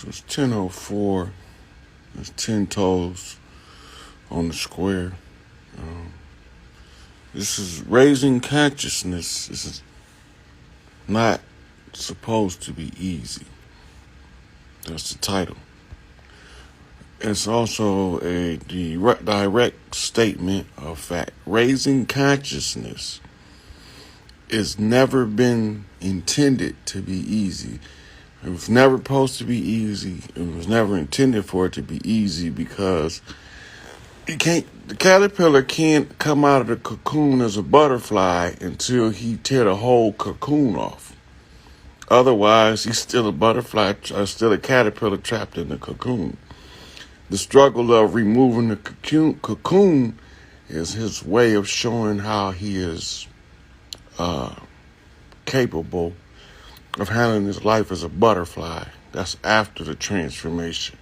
So it's 10:04. There's 10 toes on the square. This is raising consciousness. This is not supposed to be easy. That's the title. It's also a direct statement of fact. Raising consciousness is never been intended to be easy. It was never supposed to be easy. It was never intended for it to be easy because the caterpillar can't come out of the cocoon as a butterfly until he tear the whole cocoon off. Otherwise, he's still a butterfly, still a caterpillar trapped in the cocoon. The struggle of removing the cocoon is his way of showing how he is capable of handling his life as a butterfly. That's after the transformation.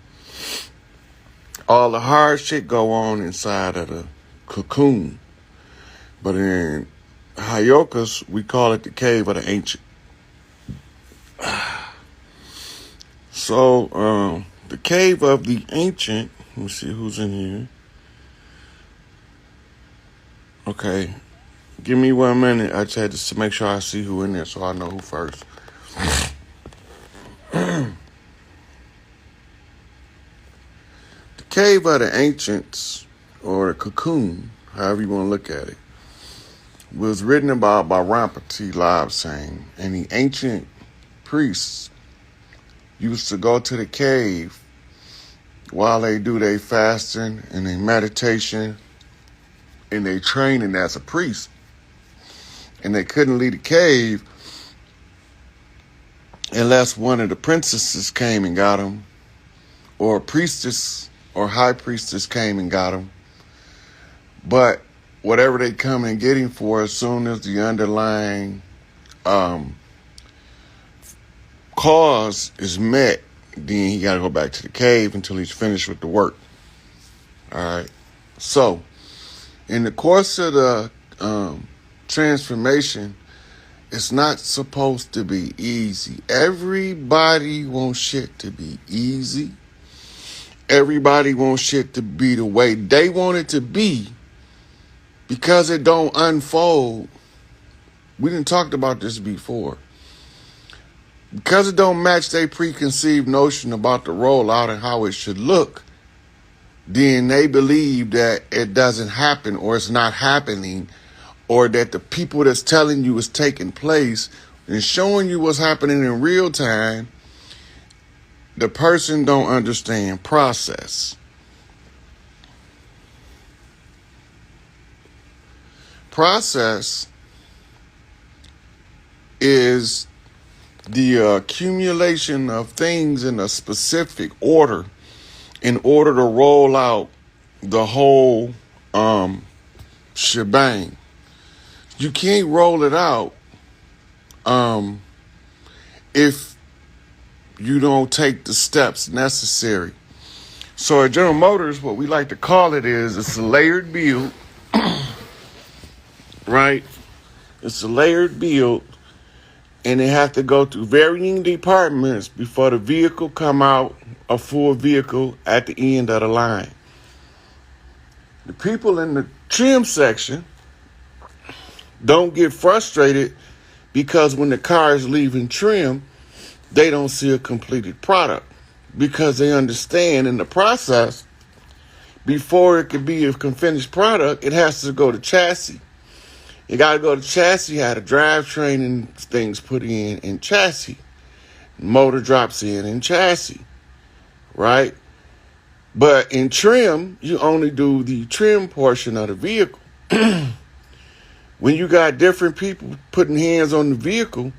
All the hard shit go on inside of the cocoon. But in Hayokas, we call it the cave of the ancient. So, the cave of the ancient, let me see who's in here. Okay, give me 1 minute. I just had to make sure I see who in there so I know who first. The cave of the ancients, or the cocoon, however you want to look at it, was written about by Rinpoche saying, and the ancient priests used to go to the cave while they do their fasting and their meditation and their training as a priest. And they couldn't leave the cave unless one of the princesses came and got them, or a priestess or high priestess came and got them. But whatever they come and get him for, as soon as the underlying cause is met, then he got to go back to the cave until he's finished with the work. All right. So, in the course of the transformation, it's not supposed to be easy. Everybody wants shit to be easy. Everybody wants shit to be the way they want it to be because it don't unfold. We didn't talk about this before. Because it don't match their preconceived notion about the rollout and how it should look, then they believe that it doesn't happen or it's not happening, or that the people that's telling you is taking place and showing you what's happening in real time, the person don't understand process. Process is the accumulation of things in a specific order in order to roll out the whole shebang. You can't roll it out if you don't take the steps necessary. So at General Motors, what we like to call it is it's a layered build, right? It's a layered build, and they have to go through varying departments before the vehicle come out a full vehicle at the end of the line. The people in the trim section don't get frustrated because when the car is leaving trim, they don't see a completed product, because they understand in the process, before it could be a finished product, it has to go to chassis. You got to go to chassis, have the drivetrain and things put in chassis. Motor drops in chassis, right? But in trim, you only do the trim portion of the vehicle. When you got different people putting hands on the vehicle,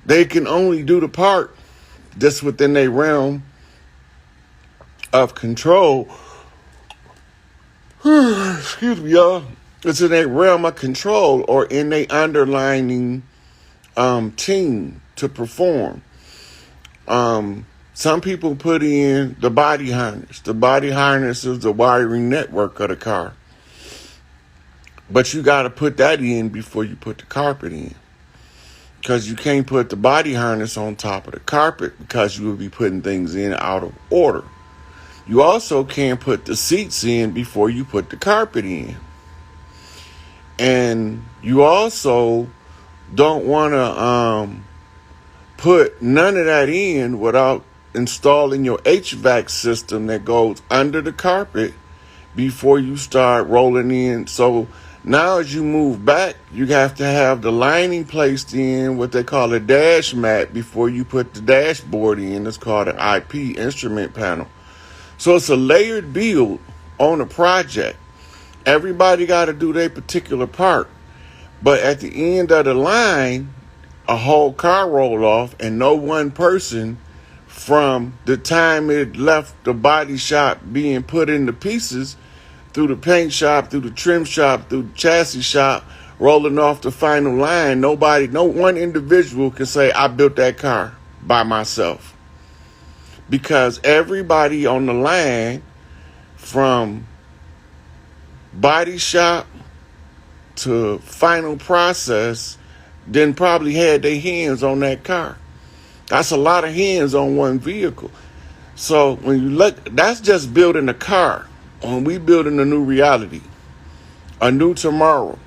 they can only do the part that's within their realm of control. Excuse me, y'all. It's in their realm of control or in their underlining team to perform. Some people put in the body harness. The body harness is the wiring network of the car. But you got to put that in before you put the carpet in. because you can't put the body harness on top of the carpet because you will be putting things in out of order. You also can't put the seats in before you put the carpet in. And you also don't want to put none of that in without installing your HVAC system that goes under the carpet before you start rolling in. So now as you move back, you have to have the lining placed in what they call a dash mat before you put the dashboard in. It's called an IP, instrument panel. So it's a layered build on a project. Everybody got to do their particular part. But at the end of the line, a whole car roll off, and no one person from the time it left the body shop being put into pieces through the paint shop, through the trim shop, through the chassis shop, rolling off the final line, no one individual can say, I built that car by myself. Because everybody on the line from body shop to final process then probably had their hands on that car. That's a lot of hands on one vehicle. So when you look, that's just building a car. When we building a new reality, a new tomorrow,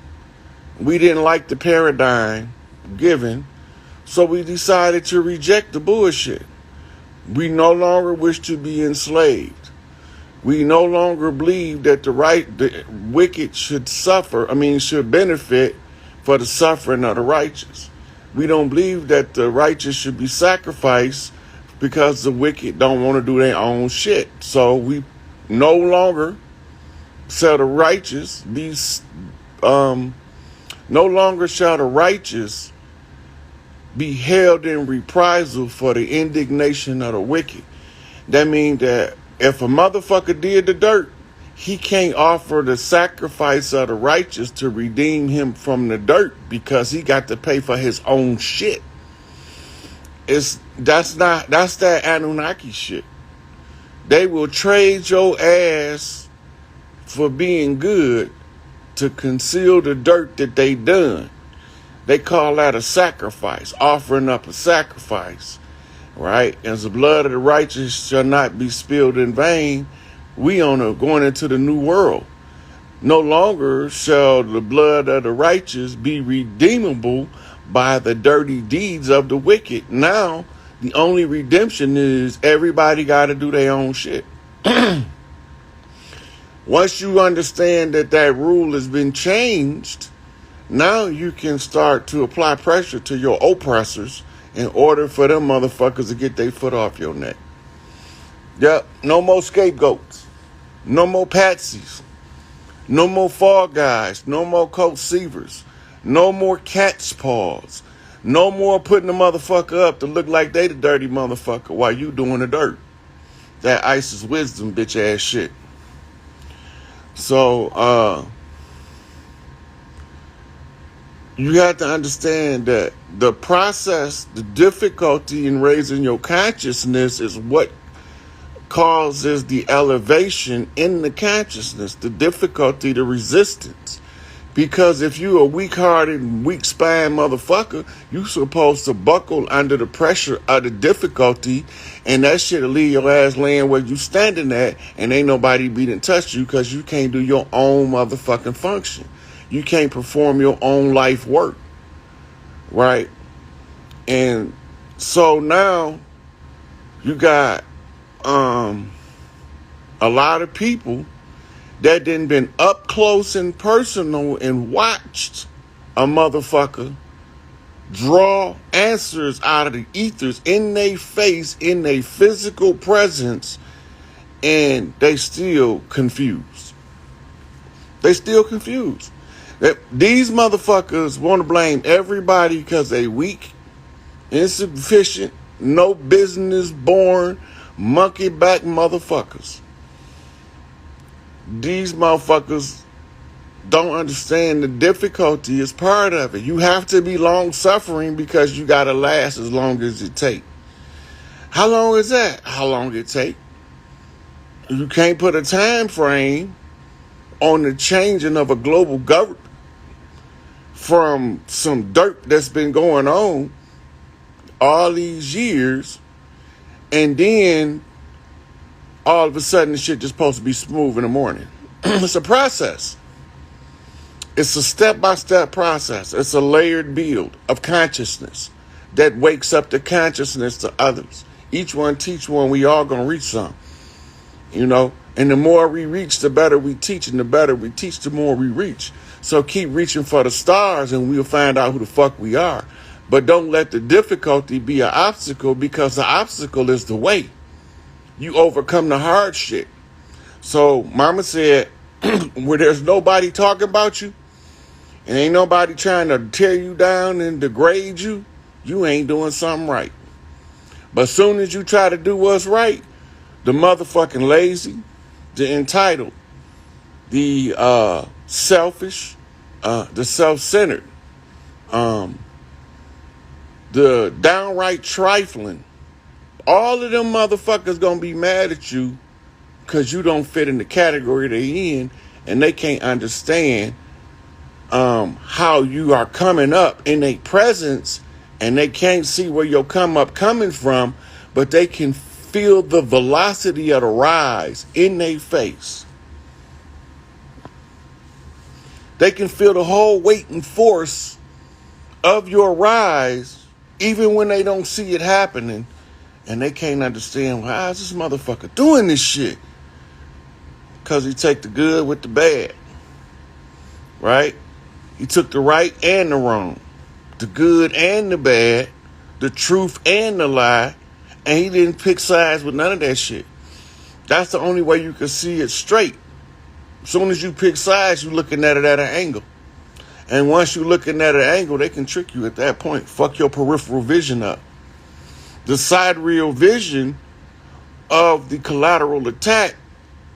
we didn't like the paradigm given, so we decided to reject the bullshit. We no longer wish to be enslaved. We no longer believe that the wicked should benefit for the suffering of the righteous. We don't believe that the righteous should be sacrificed because the wicked don't want to do their own shit. So we no longer shall the righteous be, no longer shall the righteous be held in reprisal for the indignation of the wicked. That means that if a motherfucker did the dirt, he can't offer the sacrifice of the righteous to redeem him from the dirt because he got to pay for his own shit. That's that Anunnaki shit. They will trade your ass for being good to conceal the dirt that they done. They call that a sacrifice, offering up a sacrifice, right? As the blood of the righteous shall not be spilled in vain. We going into the new world. No longer shall the blood of the righteous be redeemable by the dirty deeds of the wicked. Now, the only redemption is everybody got to do their own shit. Once you understand that rule has been changed, now you can start to apply pressure to your oppressors in order for them motherfuckers to get their foot off your neck. Yep, no more scapegoats. No more patsies. No more fall guys. No more coat seavers. No more cat's paws. No more putting the motherfucker up to look like they the dirty motherfucker while you doing the dirt. That ISIS wisdom bitch ass shit. So, you have to understand that the process, the difficulty in raising your consciousness is what causes the elevation in the consciousness, the difficulty, the resistance. Because if you a weak-hearted, weak-spined motherfucker, you supposed to buckle under the pressure of the difficulty, and that shit'll leave your ass laying where you standing at, and ain't nobody beating touch you because you can't do your own motherfucking function. You can't perform your own life work, right? And so now you got a lot of people that done been up close and personal and watched a motherfucker draw answers out of the ethers in their face, in their physical presence, and they still confused. They still confused. These motherfuckers want to blame everybody because they weak, insufficient, no business born, monkey back motherfuckers. These motherfuckers don't understand the difficulty is part of it. You have to be long suffering because you got to last as long as it take. How long is that? How long it take? You can't put a time frame on the changing of a global government from some dirt that's been going on all these years, and then all of a sudden the shit just supposed to be smooth in the morning. It's a process. It's a step-by-step process. It's a layered build of consciousness that wakes up the consciousness to others. Each one teach one. We all gonna reach some, you know. And the more we reach, the better we teach, and the better we teach, the more we reach. So keep reaching for the stars, and we'll find out who the fuck we are. But don't let the difficulty be an obstacle, because the obstacle is the way. You overcome the hard shit. So Mama said, where there's nobody talking about you, and ain't nobody trying to tear you down and degrade you, you ain't doing something right. But as soon as you try to do what's right, the motherfucking lazy, the entitled, the selfish, the self-centered, the downright trifling, all of them motherfuckers gonna be mad at you because you don't fit in the category they in, and they can't understand how you are coming up in their presence, and they can't see where your come up coming from, but they can feel the velocity of the rise in their face. They can feel the whole weight and force of your rise, even when they don't see it happening, and they can't understand, well, how is this motherfucker doing this shit? Because he take the good with the bad, right? He took the right and the wrong, the good and the bad, the truth and the lie, and he didn't pick sides with none of that shit. That's the only way you can see it straight. As soon as you pick sides, you're looking at it at an angle. And once you're looking at an angle, they can trick you at that point. Fuck your peripheral vision up. The sidereal vision of the collateral attack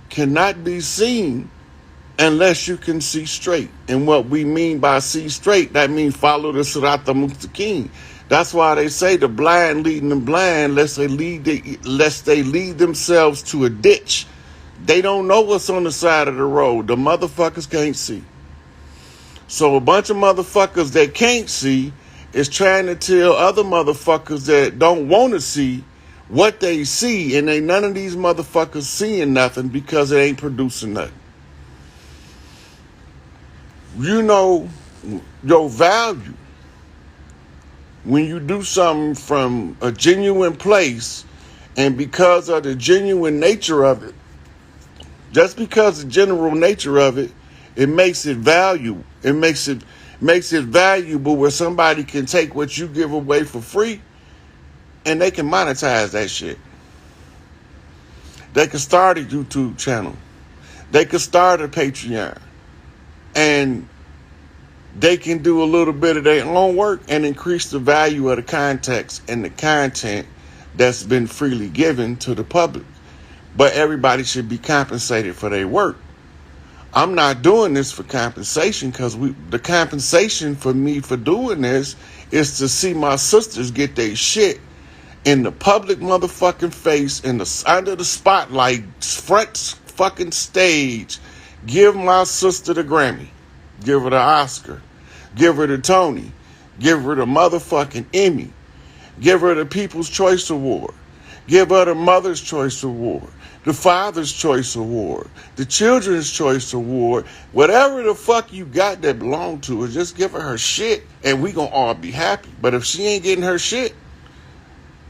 cannot be seen unless you can see straight. And what we mean by see straight, that means follow the Sirat al-Mustaqim. That's why they say the blind leading the blind lest they lead themselves to a ditch. They don't know what's on the side of the road. The motherfuckers can't see. So a bunch of motherfuckers that can't see is trying to tell other motherfuckers that don't want to see what they see, and ain't none of these motherfuckers seeing nothing because it ain't producing nothing. You know your value when you do something from a genuine place, and because of the genuine nature of it, just because of the general nature of it, it makes it valuable. It makes it valuable where somebody can take what you give away for free and they can monetize that shit. They can start a YouTube channel. They can start a Patreon. And they can do a little bit of their own work and increase the value of the context and the content that's been freely given to the public. But everybody should be compensated for their work. I'm not doing this for compensation, because the compensation for me for doing this is to see my sisters get their shit in the public motherfucking face, under the spotlight, front fucking stage. Give my sister the Grammy. Give her the Oscar. Give her the Tony. Give her the motherfucking Emmy. Give her the People's Choice Award. Give her the Mother's Choice Award. The Father's Choice Award. The Children's Choice Award. Whatever the fuck you got that belong to her, just give her shit and we gonna all be happy. But if she ain't getting her shit,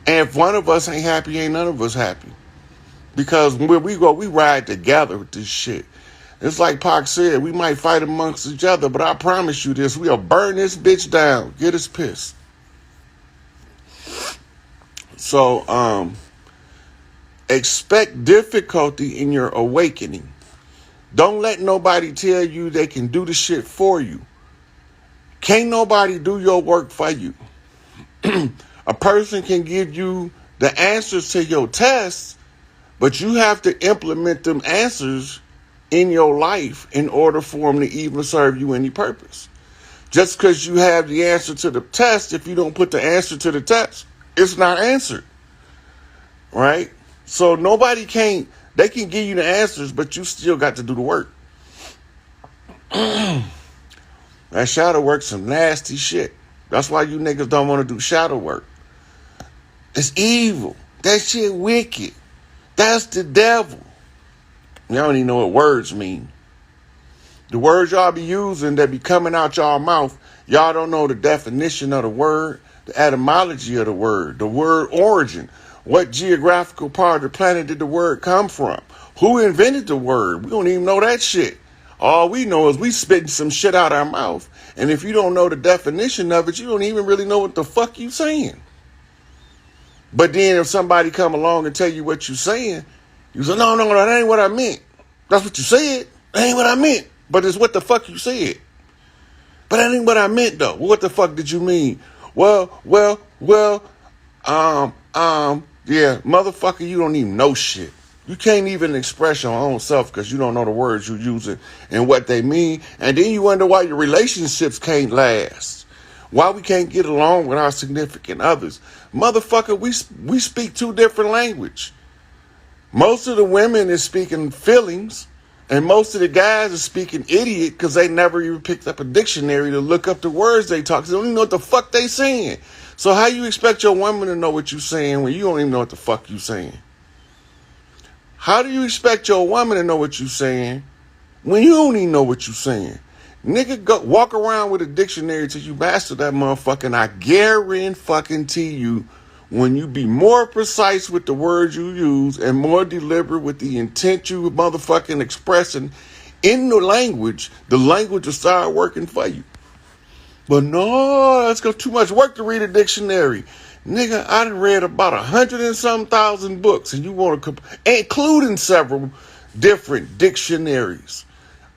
and if one of us ain't happy, ain't none of us happy. Because when we go, we ride together with this shit. It's like Pac said, we might fight amongst each other, but I promise you this, we'll burn this bitch down. Get us pissed. So, expect difficulty in your awakening. Don't let nobody tell you they can do the shit for you. Can't nobody do your work for you. A person can give you the answers to your tests, but you have to implement them answers in your life in order for them to even serve you any purpose. Just because you have the answer to the test, if you don't put the answer to the test, it's not answered. Right? So they can give you the answers, but you still got to do the work. That shadow work's some nasty shit. That's why you niggas don't want to do shadow work. It's evil. That shit wicked. That's the devil. Y'all don't even know what words mean. The words y'all be using that be coming out y'all mouth, y'all don't know the definition of the word, the etymology of the word origin. What geographical part of the planet did the word come from? Who invented the word? We don't even know that shit. All we know is we spitting some shit out our mouth. And if you don't know the definition of it, you don't even really know what the fuck you saying. But then if somebody come along and tell you what you saying, you say, no, that ain't what I meant. That's what you said. That ain't what I meant. But it's what the fuck you said. But that ain't what I meant though. What the fuck did you mean? Yeah, motherfucker, you don't even know shit. You can't even express your own self because you don't know the words you're using and what they mean. And then you wonder why your relationships can't last. Why we can't get along with our significant others. Motherfucker, we speak two different languages. Most of the women is speaking feelings, and most of the guys are speaking idiot because they never even picked up a dictionary to look up the words they talk. They don't even know what the fuck they saying. So how you expect your woman to know what you saying when you don't even know what the fuck you saying? How do you expect your woman to know what you saying when you don't even know what you saying? Nigga, go walk around with a dictionary till you master that motherfucker, and I guarantee you, when you be more precise with the words you use and more deliberate with the intent you motherfucking expressing in the language will start working for you. But no, it's got too much work to read a dictionary. Nigga, I done read about 100 and some thousand books, and you want to, including several different dictionaries,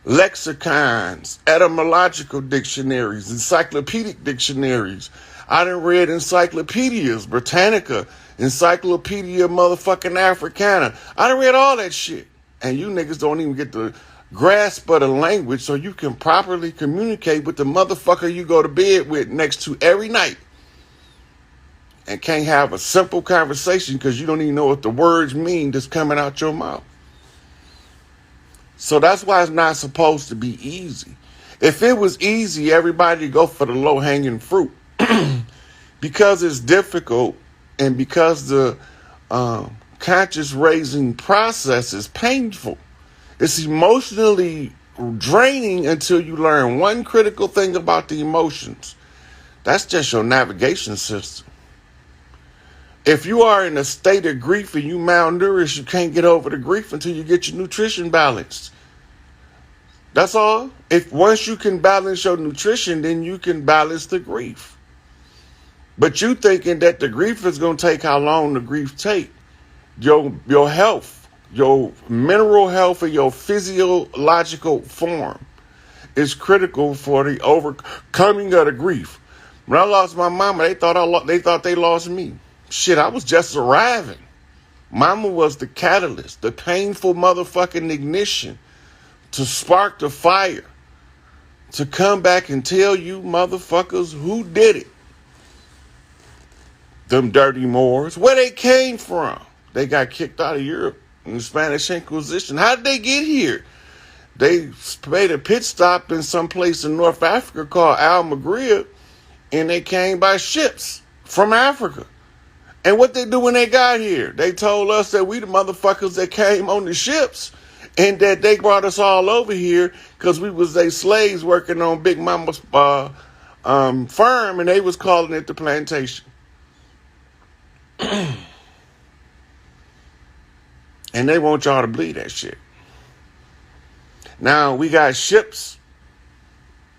lexicons, etymological dictionaries, encyclopedic dictionaries. I done read encyclopedias, Britannica, Encyclopedia motherfucking Africana. I done read all that shit. And you niggas don't even get the grasp of the language so you can properly communicate with the motherfucker you go to bed with next to every night. And can't have a simple conversation because you don't even know what the words mean that's coming out your mouth. So that's why it's not supposed to be easy. If it was easy, everybody go for the low-hanging fruit. Because it's difficult and because the conscious raising process is painful. It's emotionally draining until you learn one critical thing about the emotions. That's just your navigation system. If you are in a state of grief and you malnourished, you can't get over the grief until you get your nutrition balanced. That's all. If once you can balance your nutrition, then you can balance the grief. But you thinking that the grief is going to take how long the grief take. Your health, your mineral health, and your physiological form is critical for the overcoming of the grief. When I lost my mama, they thought they lost me. Shit, I was just arriving. Mama was the catalyst, the painful motherfucking ignition to spark the fire, to come back and tell you motherfuckers who did it. Them dirty Moors, where they came from. They got kicked out of Europe in the Spanish Inquisition. How did they get here? They made a pit stop in some place in North Africa called Al-Maghrib, and they came by ships from Africa. And what they do when they got here? They told us that we the motherfuckers that came on the ships and that they brought us all over here because we was they slaves working on Big Mama's farm, and they was calling it the plantation. And they want y'all to believe that shit. Now, we got ships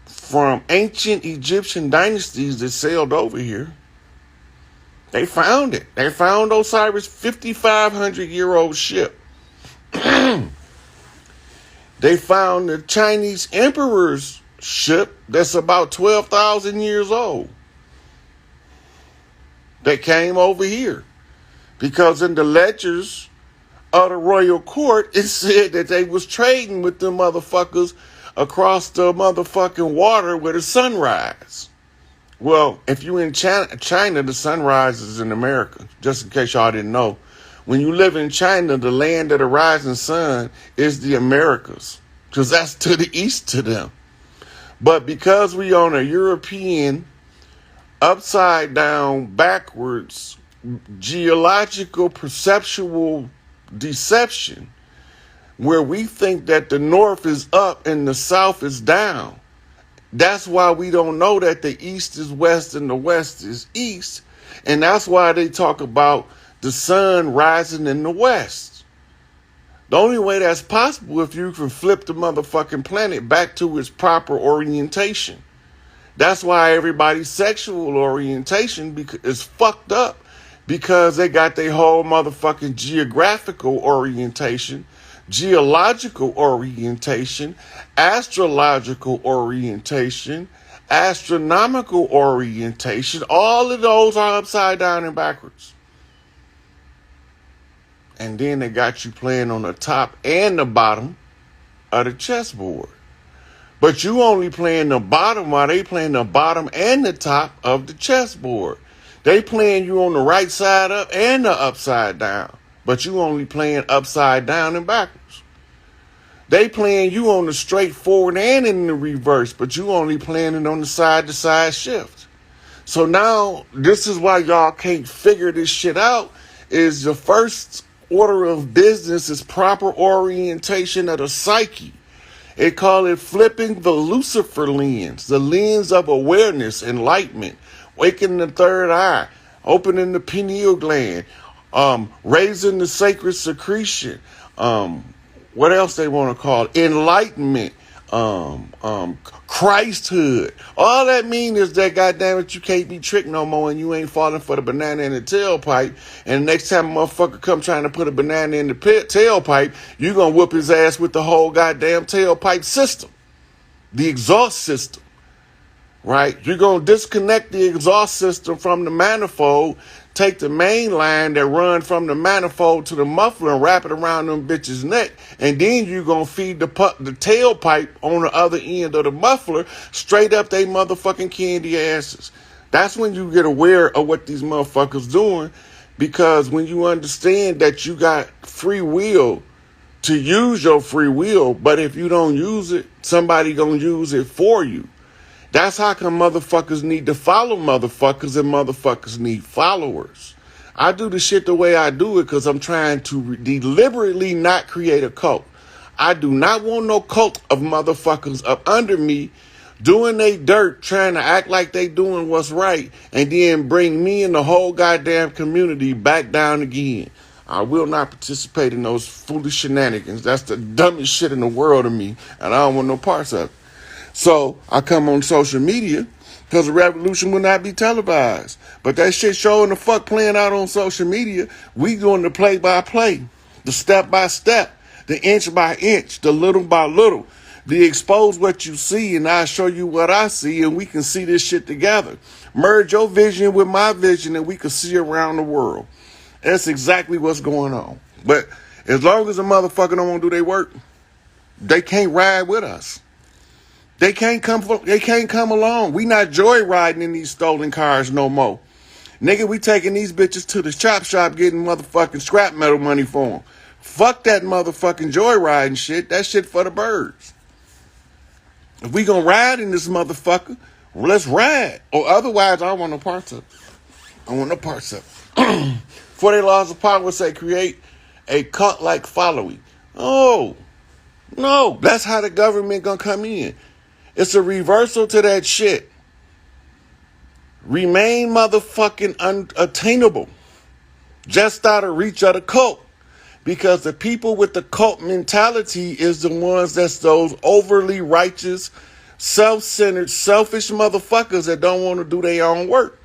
from ancient Egyptian dynasties that sailed over here. They found it. They found Osiris' 5,500-year-old ship. They found the Chinese emperor's ship that's about 12,000 years old. They came over here because in the ledgers of the royal court, it said that they was trading with them motherfuckers across the motherfucking water where the sun rises. Well, if you in China, the sun rises in America, just in case y'all didn't know. When you live in China, the land of the rising sun is the Americas, because that's to the east to them. But because we on a European upside down, backwards, geological, perceptual deception, where we think that the north is up and the south is down. That's why we don't know that the east is west and the west is east. And that's why they talk about the sun rising in the west. The only way that's possible if you can flip the motherfucking planet back to its proper orientation. That's why everybody's sexual orientation is fucked up, because they got their whole motherfucking geographical orientation, geological orientation, astrological orientation, astronomical orientation. All of those are upside down and backwards. And then they got you playing on the top and the bottom of the chessboard. But you only playing the bottom while they playing the bottom and the top of the chessboard. They playing you on the right side up and the upside down. But you only playing upside down and backwards. They playing you on the straight forward and in the reverse, but you only playing it on the side to side shift. So now this is why y'all can't figure this shit out. Is the first order of business is proper orientation of the psyche. They call it flipping the Lucifer lens, the lens of awareness, enlightenment, waking the third eye, opening the pineal gland, raising the sacred secretion, what else they want to call it? Enlightenment, Christhood. All that mean is that, goddamn it, you can't be tricked no more, and you ain't falling for the banana in the tailpipe. And the next time a motherfucker come trying to put a banana in the tailpipe, you gonna whoop his ass with the whole goddamn tailpipe system, the exhaust system. Right? You're going to disconnect the exhaust system from the manifold, take the main line that run from the manifold to the muffler and wrap it around them bitches' neck, and then you're going to feed the tailpipe on the other end of the muffler straight up they motherfucking candy asses. That's when you get aware of what these motherfuckers doing, because when you understand that you got free will to use your free will, but if you don't use it, somebody going to use it for you. That's how come motherfuckers need to follow motherfuckers and motherfuckers need followers. I do the shit the way I do it because I'm trying to deliberately not create a cult. I do not want no cult of motherfuckers up under me doing they dirt, trying to act like they doing what's right, and then bring me and the whole goddamn community back down again. I will not participate in those foolish shenanigans. That's the dumbest shit in the world to me, and I don't want no parts of it. So I come on social media because the revolution will not be televised. But that shit showing the fuck playing out on social media, we doing the play by play, the step by step, the inch by inch, the little by little. The expose what you see and I show you what I see, and we can see this shit together. Merge your vision with my vision and we can see around the world. That's exactly what's going on. But as long as a motherfucker don't want to do their work, they can't ride with us. They can't come along. We not joyriding in these stolen cars no more. Nigga, we taking these bitches to the chop shop getting motherfucking scrap metal money for them. Fuck that motherfucking joyriding shit. That shit for the birds. If we gonna ride in this motherfucker, well, let's ride. Or otherwise, I don't want no parts of it. I want no parts of it. 40 laws of power say create a cult-like following. Oh, no. That's how the government gonna come in. It's a reversal to that shit. Remain motherfucking unattainable. Just out of reach of the cult. Because the people with the cult mentality is the ones that's those overly righteous, self-centered, selfish motherfuckers that don't want to do their own work.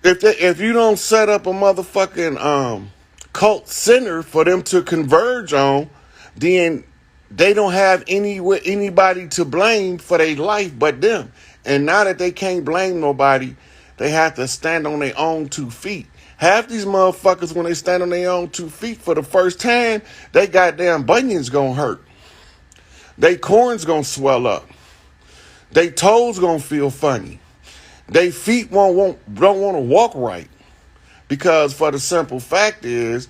If you don't set up a motherfucking cult center for them to converge on, then they don't have anybody to blame for their life but them. And now that they can't blame nobody, they have to stand on their own 2 feet. Half these motherfuckers, when they stand on their own 2 feet for the first time, they goddamn bunions gonna hurt. They corns gonna swell up. They toes gonna feel funny. They feet don't want to walk right. Because for the simple fact is,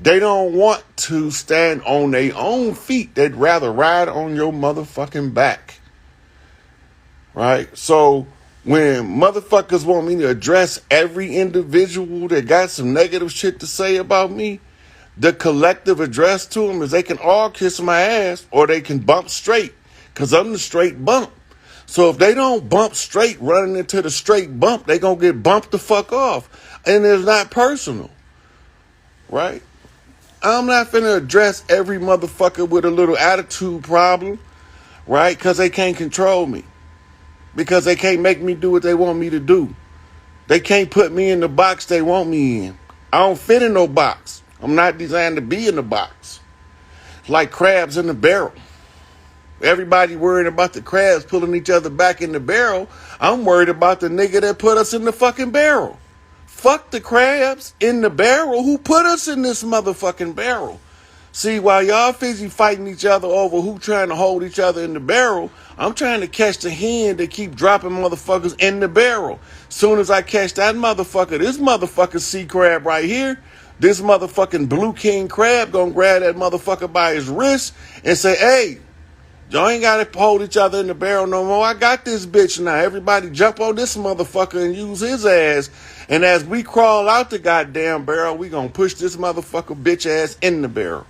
they don't want to stand on their own feet. They'd rather ride on your motherfucking back. right? So when motherfuckers want me to address every individual that got some negative shit to say about me, the collective address to them is they can all kiss my ass or they can bump straight, because I'm the straight bump. So if they don't bump straight running into the straight bump, they gonna get bumped the fuck off. And it's not personal, right? I'm not finna address every motherfucker with a little attitude problem, right? Because they can't control me. Because they can't make me do what they want me to do. They can't put me in the box they want me in. I don't fit in no box. I'm not designed to be in the box. It's like crabs in the barrel. Everybody worried about the crabs pulling each other back in the barrel. I'm worried about the nigga that put us in the fucking barrel. Fuck the crabs in the barrel. Who put us in this motherfucking barrel? See, while y'all busy fighting each other over who trying to hold each other in the barrel, I'm trying to catch the hen that keep dropping motherfuckers in the barrel. Soon as I catch that motherfucker, this motherfucking sea crab right here, this motherfucking blue king crab gonna grab that motherfucker by his wrist and say, hey, y'all ain't gotta hold each other in the barrel no more. I got this bitch now. Everybody jump on this motherfucker and use his ass. And as we crawl out the goddamn barrel, we gonna push this motherfucker bitch ass in the barrel.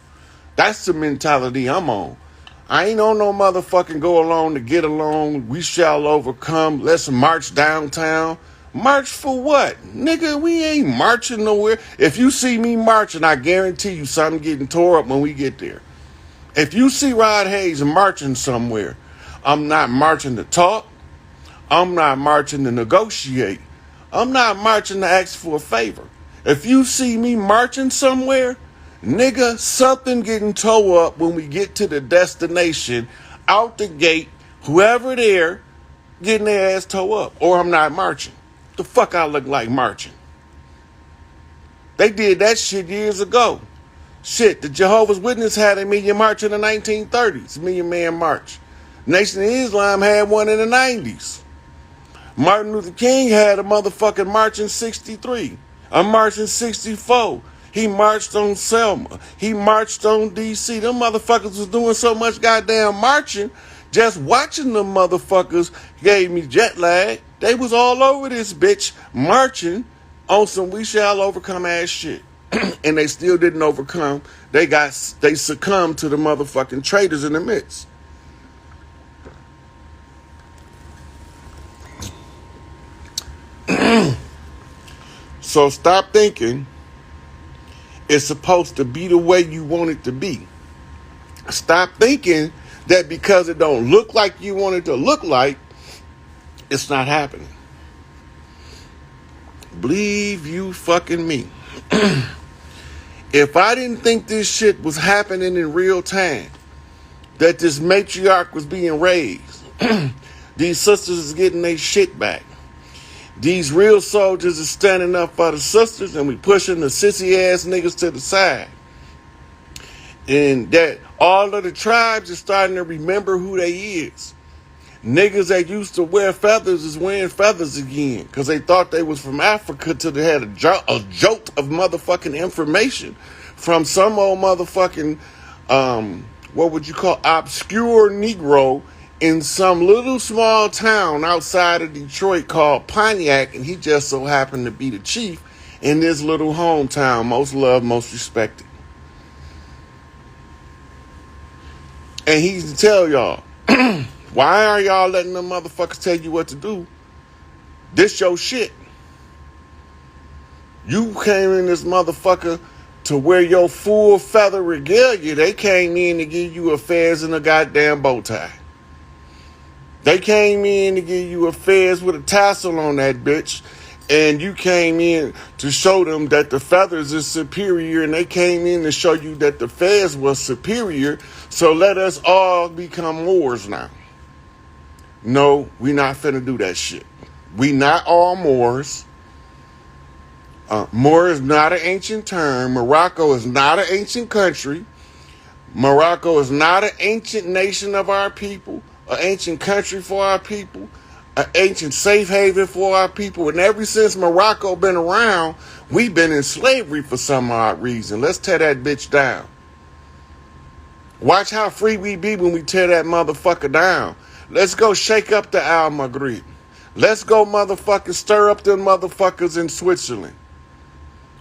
That's the mentality I'm on. I ain't on no motherfucking go along to get along. We shall overcome. Let's march downtown. March for what? Nigga, we ain't marching nowhere. If you see me marching, I guarantee you something getting tore up when we get there. If you see Rod Hayes marching somewhere, I'm not marching to talk. I'm not marching to negotiate. I'm not marching to ask for a favor. If you see me marching somewhere, nigga, something getting tore up when we get to the destination, out the gate, whoever there, getting their ass tore up. Or I'm not marching. The fuck I look like marching? They did that shit years ago. Shit, the Jehovah's Witness had a Million March in the 1930s, Million Man March. Nation of Islam had one in the 90s. Martin Luther King had a motherfucking march in 63, a march in 64. He marched on Selma. He marched on D.C. Them motherfuckers was doing so much goddamn marching, just watching them motherfuckers gave me jet lag. They was all over this bitch marching on some we shall overcome ass shit. And they still didn't overcome. They succumbed to the motherfucking traitors in the midst. So stop thinking it's supposed to be the way you want it to be. Stop thinking that because it don't look like you want it to look like, it's not happening. Believe you fucking me. If I didn't think this shit was happening in real time, that this matriarch was being raised, these sisters is getting their shit back, these real soldiers is standing up for the sisters, and we pushing the sissy ass niggas to the side, and that all of the tribes are starting to remember who they is. Niggas that used to wear feathers is wearing feathers again because they thought they was from Africa till they had a jolt of motherfucking information from some old motherfucking, what would you call, obscure Negro in some little small town outside of Detroit called Pontiac, and he just so happened to be the chief in this little hometown, most loved, most respected. And he's to tell y'all, why are y'all letting them motherfuckers tell you what to do? This your shit. You came in this motherfucker to wear your full feather regalia. They came in to give you affairs in a goddamn bow tie. They came in to give you affairs with a tassel on that bitch. And you came in to show them that the feathers is superior, and they came in to show you that the feathers was superior. So let us all become Moors now. No, we not finna do that shit. We not all Moors. Moor is not an ancient term. Morocco is not an ancient country. Morocco is not an ancient nation of our people, an ancient country for our people, an ancient safe haven for our people. And ever since Morocco been around, we've been in slavery for some odd reason. Let's tear that bitch down. Watch how free we be when we tear that motherfucker down. Let's go shake up the Al Maghrib. Let's go motherfucking stir up them motherfuckers in Switzerland.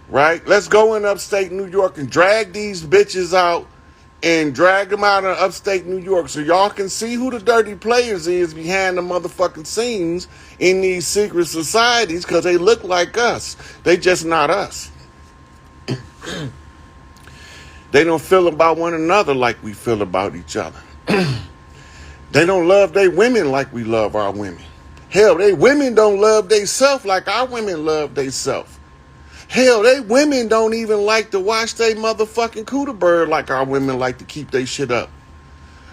Right? Let's go in upstate New York and drag these bitches out and drag them out of upstate New York so y'all can see who the dirty players is behind the motherfucking scenes in these secret societies, because they look like us. They just not us. They don't feel about one another like we feel about each other. They don't love their women like we love our women. Hell, they women don't love they self like our women love they self. Hell, they women don't even like to watch they motherfucking cooter bird like our women like to keep they shit up.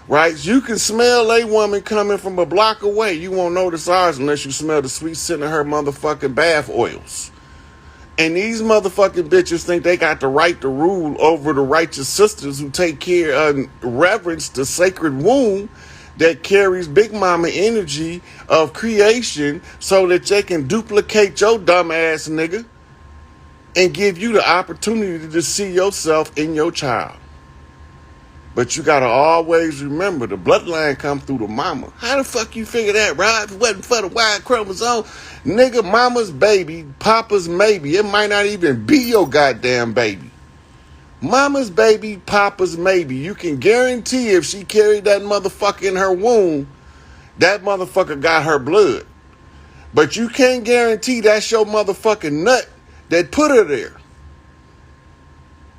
Right? You can smell a woman coming from a block away. You won't notice ours unless you smell the sweet scent of her motherfucking bath oils. And these motherfucking bitches think they got the right to rule over the righteous sisters who take care and reverence the sacred womb that carries Big Mama energy of creation so that they can duplicate your dumb ass nigga and give you the opportunity to see yourself in your child. But you gotta always remember the bloodline come through the mama. How the fuck you figure that, right? If it wasn't for the Y chromosome, nigga, mama's baby, papa's maybe. It might not even be your goddamn baby. Mama's baby, papa's maybe. You can guarantee if she carried that motherfucker in her womb, that motherfucker got her blood. But you can't guarantee that's your motherfucking nut that put her there.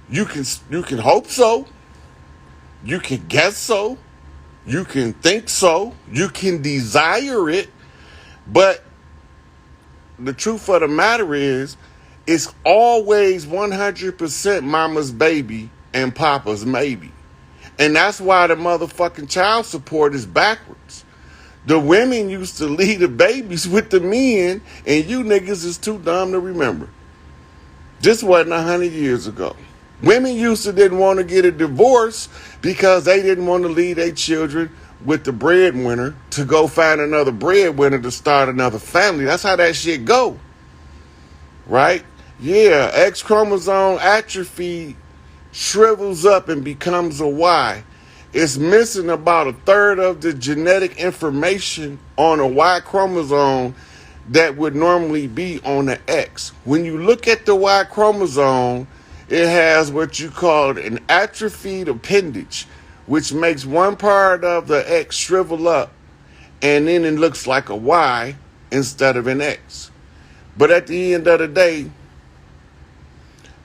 You can hope so. You can guess so. You can think so. You can desire it. But the truth of the matter is, it's always 100% mama's baby and papa's maybe. And that's why the motherfucking child support is backwards. The women used to leave the babies with the men, and you niggas is too dumb to remember. This wasn't 100 years ago. Women used to didn't want to get a divorce because they didn't want to leave their children with the breadwinner to go find another breadwinner to start another family. That's how that shit go. Right? Yeah, X chromosome atrophy shrivels up and becomes a Y. It's missing about a third of the genetic information on a Y chromosome that would normally be on the X. When you look at the Y chromosome, it has what you call an atrophied appendage, which makes one part of the X shrivel up, and then it looks like a Y instead of an X. But at the end of the day,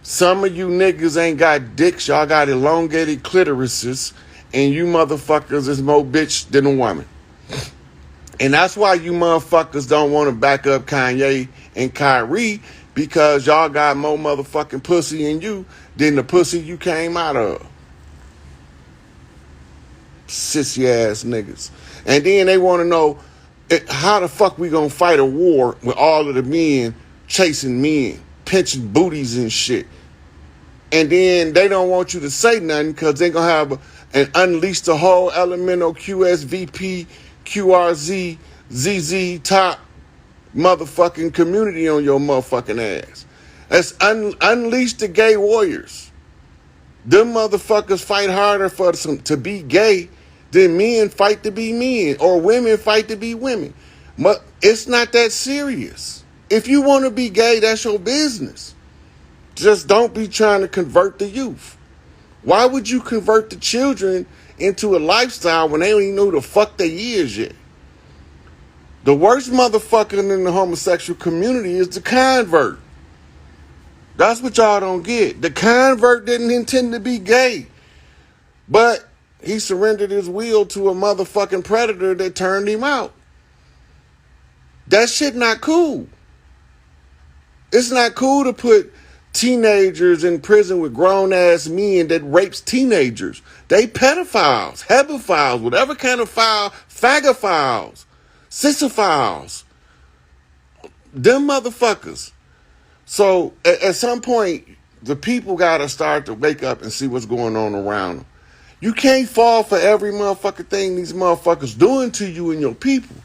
some of you niggas ain't got dicks, y'all got elongated clitorises, and you motherfuckers is more bitch than a woman. And that's why you motherfuckers don't want to back up Kanye and Kyrie, because y'all got more motherfucking pussy in you than the pussy you came out of. Sissy ass niggas. And then they want to know how the fuck we gonna fight a war with all of the men chasing men, pinching booties and shit. And then they don't want you to say nothing because they're gonna have and unleash the whole elemental QSVP, QRZ, ZZ top motherfucking community on your motherfucking ass. Let's unleash the gay warriors. Them motherfuckers fight harder to be gay than men fight to be men, or women fight to be women. But it's not that serious. If you want to be gay, that's your business. Just don't be trying to convert the youth. Why would you convert the children into a lifestyle when they don't even know who the fuck they is yet? The worst motherfucker in the homosexual community is the convert. That's what y'all don't get. The convert didn't intend to be gay, but he surrendered his will to a motherfucking predator that turned him out. That shit not cool. It's not cool to put teenagers in prison with grown-ass men that rapes teenagers. They pedophiles, hebephiles, whatever kind of foul, fagophiles, sissophiles. Them motherfuckers. So at some point, the people got to start to wake up and see what's going on around them. You can't fall for every motherfucking thing these motherfuckers doing to you and your people.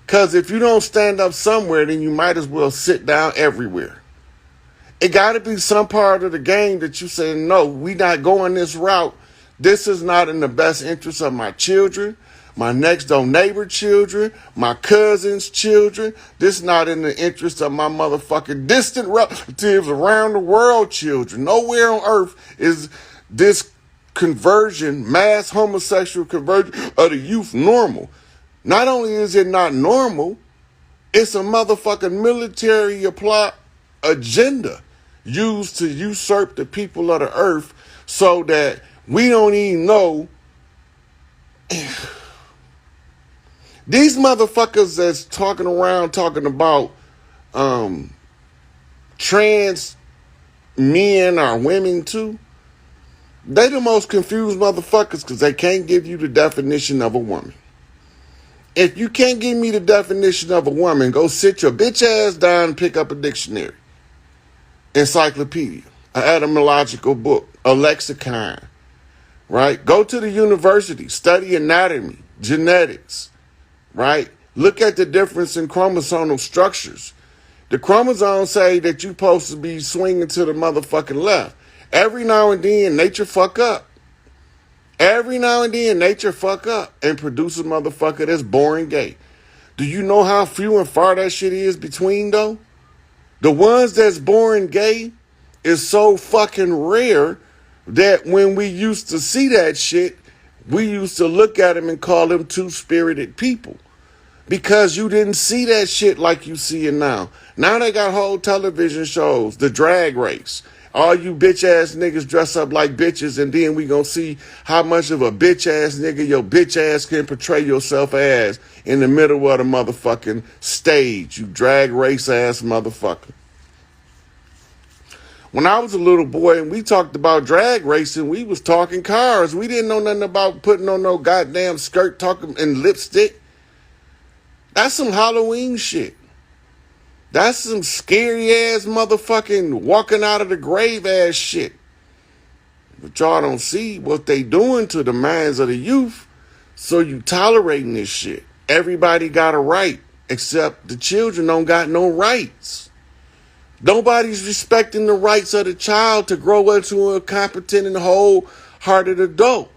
Because if you don't stand up somewhere, then you might as well sit down everywhere. It got to be some part of the game that you say, no, we not going this route. This is not in the best interest of my children, my next door neighbor children, my cousin's children. This not in the interest of my motherfucking distant relatives around the world children. Nowhere on earth is this conversion, mass homosexual conversion of the youth normal. Not only is it not normal, it's a motherfucking military agenda used to usurp the people of the earth so that we don't even know. These motherfuckers that's talking around talking about trans men or women too, they the most confused motherfuckers because they can't give you the definition of a woman. If you can't give me the definition of a woman, go sit your bitch ass down and pick up a dictionary, encyclopedia, an etymological book, a lexicon, right? Go to the university, study anatomy, genetics, right? Look at the difference in chromosomal structures. The chromosomes say that you're supposed to be swinging to the motherfucking left. Every now and then, nature fuck up. Every now and then, nature fuck up and produce a motherfucker that's born gay. Do you know how few and far that shit is between, though? The ones that's born gay is so fucking rare that when we used to see that shit, we used to look at them and call them two-spirited people. Because you didn't see that shit like you see it now. Now they got whole television shows, the drag race. All you bitch-ass niggas dress up like bitches, and then we gonna see how much of a bitch-ass nigga your bitch-ass can portray yourself as in the middle of the motherfucking stage, you drag race-ass motherfucker. When I was a little boy and we talked about drag racing, we was talking cars. We didn't know nothing about putting on no goddamn skirt talking and lipstick. That's some Halloween shit. That's some scary ass motherfucking walking out of the grave ass shit. But y'all don't see what they doing to the minds of the youth. So you tolerating this shit. Everybody got a right, except the children don't got no rights. Nobody's respecting the rights of the child to grow into a competent and wholehearted adult.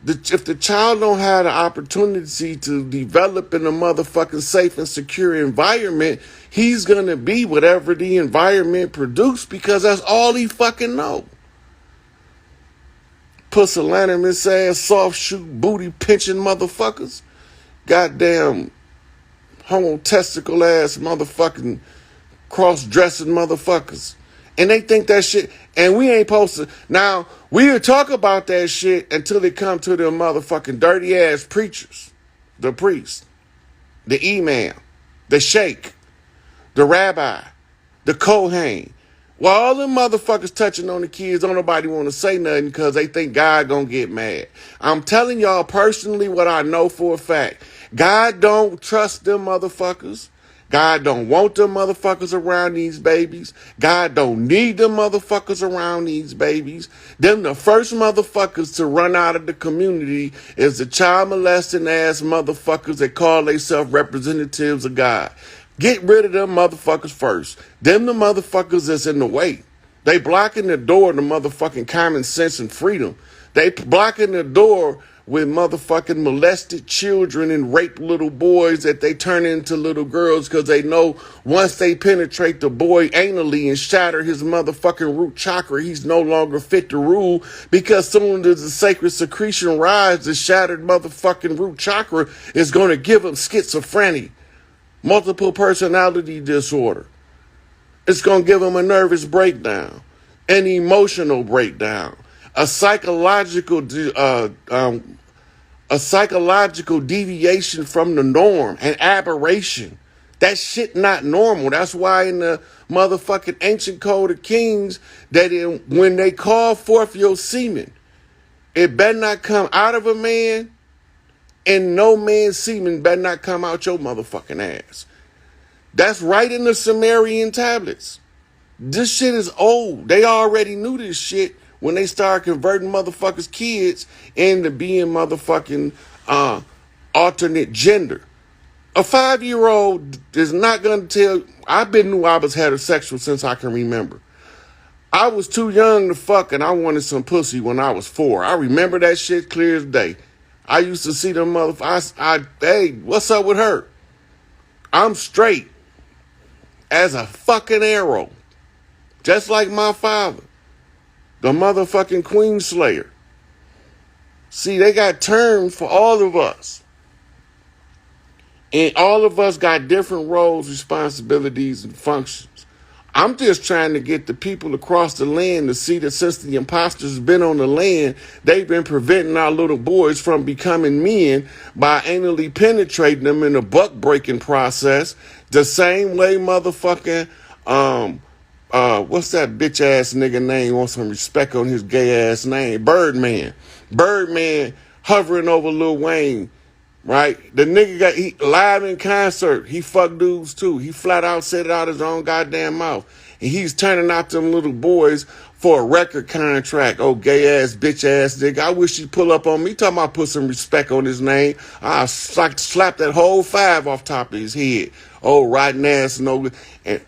If the child don't have the opportunity to develop in a motherfucking safe and secure environment, he's going to be whatever the environment produced because that's all he fucking know. Pusillanimous ass, soft shoe, booty pinching motherfuckers. Goddamn homo testicle ass motherfucking cross-dressing motherfuckers. And they think that shit, and we ain't supposed to. Now, we'll talk about that shit until they come to them motherfucking dirty ass preachers, the priest, the imam, the sheikh, the rabbi, the kohen. While all them motherfuckers touching on the kids, don't nobody want to say nothing because they think God gonna get mad. I'm telling y'all personally what I know for a fact. God don't trust them motherfuckers. God don't want them motherfuckers around these babies. God don't need them motherfuckers around these babies. Them the first motherfuckers to run out of the community is the child molesting ass motherfuckers that call themselves representatives of God. Get rid of them motherfuckers first. Them the motherfuckers that's in the way. They blocking the door to motherfucking common sense and freedom. They blocking the door with motherfucking molested children and raped little boys that they turn into little girls because they know once they penetrate the boy anally and shatter his motherfucking root chakra, he's no longer fit to rule because soon as the sacred secretion rise, the shattered motherfucking root chakra is going to give him schizophrenia, multiple personality disorder. It's going to give him a nervous breakdown, an emotional breakdown, a psychological deviation from the norm, an aberration. That shit not normal. That's why in the motherfucking ancient code of kings, that when they call forth your semen, it better not come out of a man, and no man's semen better not come out your motherfucking ass. That's right in the Sumerian tablets. This shit is old. They already knew this shit when they started converting motherfuckers' kids into being motherfucking alternate gender. A 5-year-old is not going to tell. Knew I was heterosexual since I can remember. I was too young to fuck and I wanted some pussy when I was 4. I remember that shit clear as day. I used to see them motherfuckers. Hey, what's up with her? I'm straight as a fucking arrow. Just like my father, the motherfucking Queen Slayer. See, they got terms for all of us. And all of us got different roles, responsibilities, and functions. I'm just trying to get the people across the land to see that since the imposters been on the land, they've been preventing our little boys from becoming men by anally penetrating them in a buck-breaking process. The same way motherfucking, what's that bitch-ass nigga name? Want some respect on his gay-ass name? Birdman. Birdman hovering over Lil Wayne. Right? The nigga he live in concert. He fucked dudes too. He flat out said it out his own goddamn mouth. And he's turning out them little boys for a record contract. Oh, gay ass, bitch ass nigga. I wish he'd pull up on me. Talking about put some respect on his name. I slap that whole 5 off top of his head. Oh, rotten ass, no. And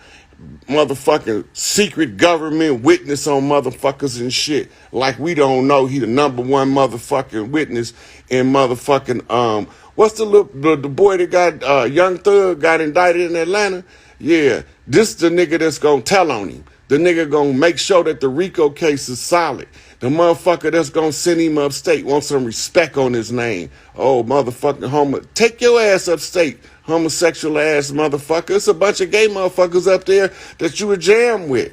motherfucking secret government witness on motherfuckers and shit. Like we don't know he the number one motherfucking witness in motherfucking, what's the boy that got, Young Thug got indicted in Atlanta? Yeah, this the nigga that's gonna tell on him. The nigga gonna make sure that the RICO case is solid. The motherfucker that's gonna send him upstate wants some respect on his name. Oh, motherfucking take your ass upstate, homosexual ass motherfucker. It's a bunch of gay motherfuckers up there that you would jam with,